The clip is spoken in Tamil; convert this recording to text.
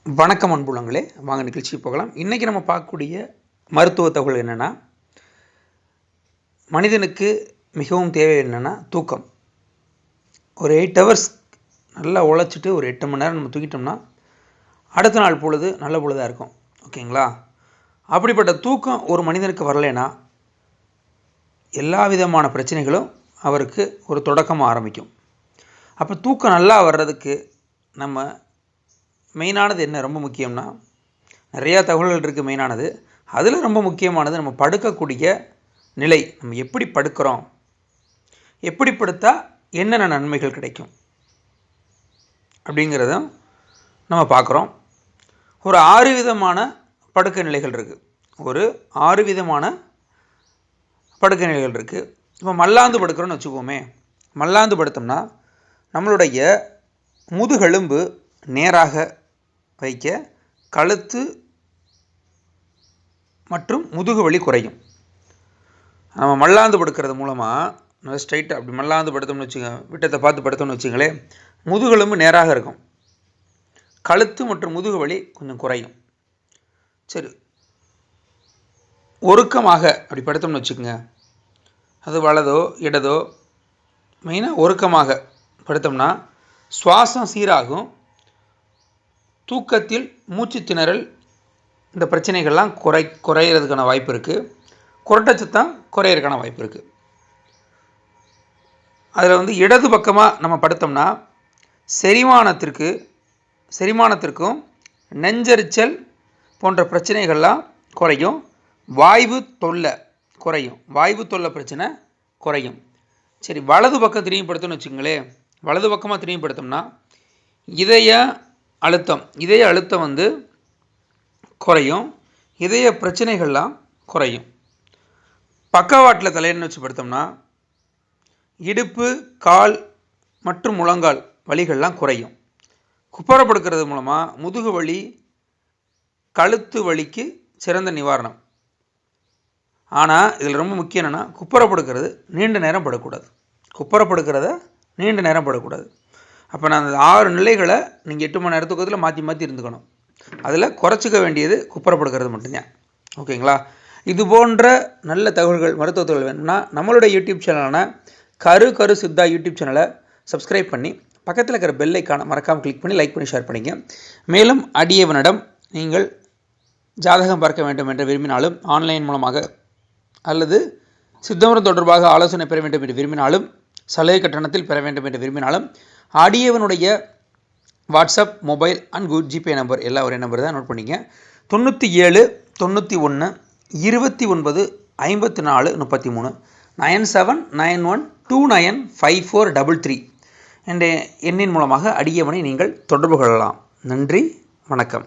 வணக்கம் அன்புள்ளங்களே, வாங்க நிகழ்ச்சி போகலாம். இன்றைக்கி நம்ம பார்க்கக்கூடிய மருத்துவ தகவல் என்னென்னா, மனிதனுக்கு மிகவும் தேவை என்னென்னா தூக்கம். ஒரு 8 ஹவர்ஸ் நல்லா உழைச்சிட்டு ஒரு 8 மணி நேரம் நம்ம தூக்கிட்டோம்னா அடுத்த நாள் பொழுது நல்ல பொழுதாக இருக்கும். ஓகேங்களா? அப்படிப்பட்ட தூக்கம் ஒரு மனிதனுக்கு வரலைன்னா எல்லா விதமான பிரச்சனைகளும் அவருக்கு ஒரு தொடக்கமாக ஆரம்பிக்கும். அப்போ தூக்கம் நல்லா வர்றதுக்கு நம்ம மெயினானது என்ன ரொம்ப முக்கியம்னா, நிறையா தகவல்கள் இருக்குது. மெயினானது அதில் ரொம்ப முக்கியமானது நம்ம படுக்கக்கூடிய நிலை. நம்ம எப்படி படுக்கிறோம், எப்படி படுத்தா என்னென்ன நன்மைகள் கிடைக்கும் அப்படிங்கிறத நம்ம பார்க்குறோம். ஒரு 6 விதமான படுக்கை நிலைகள் இருக்குது. ஒரு 6 விதமான படுக்கை நிலைகள் இருக்குது. இப்போ மல்லாந்து படுக்கிறோன்னு வச்சுக்கோமே. மல்லாந்து படுத்தோம்னா நம்மளுடைய முதுகெலும்பு நேராக வைக்க கழுத்து மற்றும் முதுகு வலி குறையும். நம்ம மல்லாந்து படுக்கிறது மூலமாக நல்லா ஸ்ட்ரைட்டாக அப்படி மல்லாந்து படுத்தோம்னு வச்சுக்கோங்க, விட்டத்தை பார்த்து படுத்தோம்னு வச்சுங்களேன், முதுகெலும்பு நேராக இருக்கும், கழுத்து மற்றும் முதுகு வலி கொஞ்சம் குறையும். சரி, ஒருக்கமாக அப்படி படுத்தோம்னு வச்சுக்கோங்க, அது வலதோ இடதோ, மெயினாக ஒருக்கமாக படுத்தோம்னா சுவாசம் சீராகும். தூக்கத்தில் மூச்சு திணறல் இந்த பிரச்சனைகள்லாம் குறையிறதுக்கான வாய்ப்பு இருக்குது. குரட்டச்சத்தம் குறையிறதுக்கான வாய்ப்பு இருக்குது. அதில் இடது பக்கமாக நம்ம படுத்தோம்னா செரிமானத்திற்கும் நெஞ்சரிச்சல் போன்ற பிரச்சனைகள்லாம் குறையும். வாய்வு தொல்லை பிரச்சனை குறையும். சரி, வலது பக்கம் திரும்பி படுத்தோம்னு வச்சுங்களேன், வலது பக்கமாக திரும்பி படுத்தோம்னா இதய அழுத்தம் குறையும், இதய பிரச்சனைகள்லாம் குறையும். பக்கவாட்டில் தலையன்னு வச்சு படுத்தோம்னா இடுப்பு, கால் மற்றும் முழங்கால் வலிகள்லாம் குறையும். குப்புறப்படுக்கிறது மூலமாக முதுகு வலி, கழுத்து வலிக்கு சிறந்த நிவாரணம். ஆனால் இதில் ரொம்ப முக்கியம் என்னென்னா, குப்புறப்படுக்கிறது நீண்ட நேரம் படக்கூடாது. அப்போ நான் அந்த 6 நிலைகளை நீங்கள் 8 மணி நேரத்துக்கு மாற்றி இருந்துக்கணும். அதில் குறைச்சிக்க வேண்டியது குப்புறப்படுக்கிறது மட்டும்தான். ஓகேங்களா? இது போன்ற நல்ல தகவல்கள், மருத்துவ தகவல் வேணும்னா நம்மளுடைய யூடியூப் சேனலான கரு சித்தா யூடியூப் சேனலை சப்ஸ்கிரைப் பண்ணி பக்கத்தில் இருக்கிற பெல் ஐக்கானை மறக்காமல் கிளிக் பண்ணி லைக் பண்ணி ஷேர் பண்ணிங்க. மேலும் அடியவனிடம் நீங்கள் ஜாதகம் பார்க்க வேண்டும் என்று விரும்பினாலும், ஆன்லைன் மூலமாக அல்லது சித்தமரம் தொடர்பாக ஆலோசனை பெற வேண்டும் என்று விரும்பினாலும், சலுகை கட்டணத்தில் பெற வேண்டும் என்று விரும்பினாலும், அடியவனுடைய WhatsApp, mobile and GPay number எல்லாம் ஒரே நம்பர் தான், நோட் பண்ணிங்க. 97 91 29 54 33 9791295433 என்ற எண்ணின் மூலமாக அடியவனை நீங்கள் தொடர்பு கொள்ளலாம். நன்றி, வணக்கம்.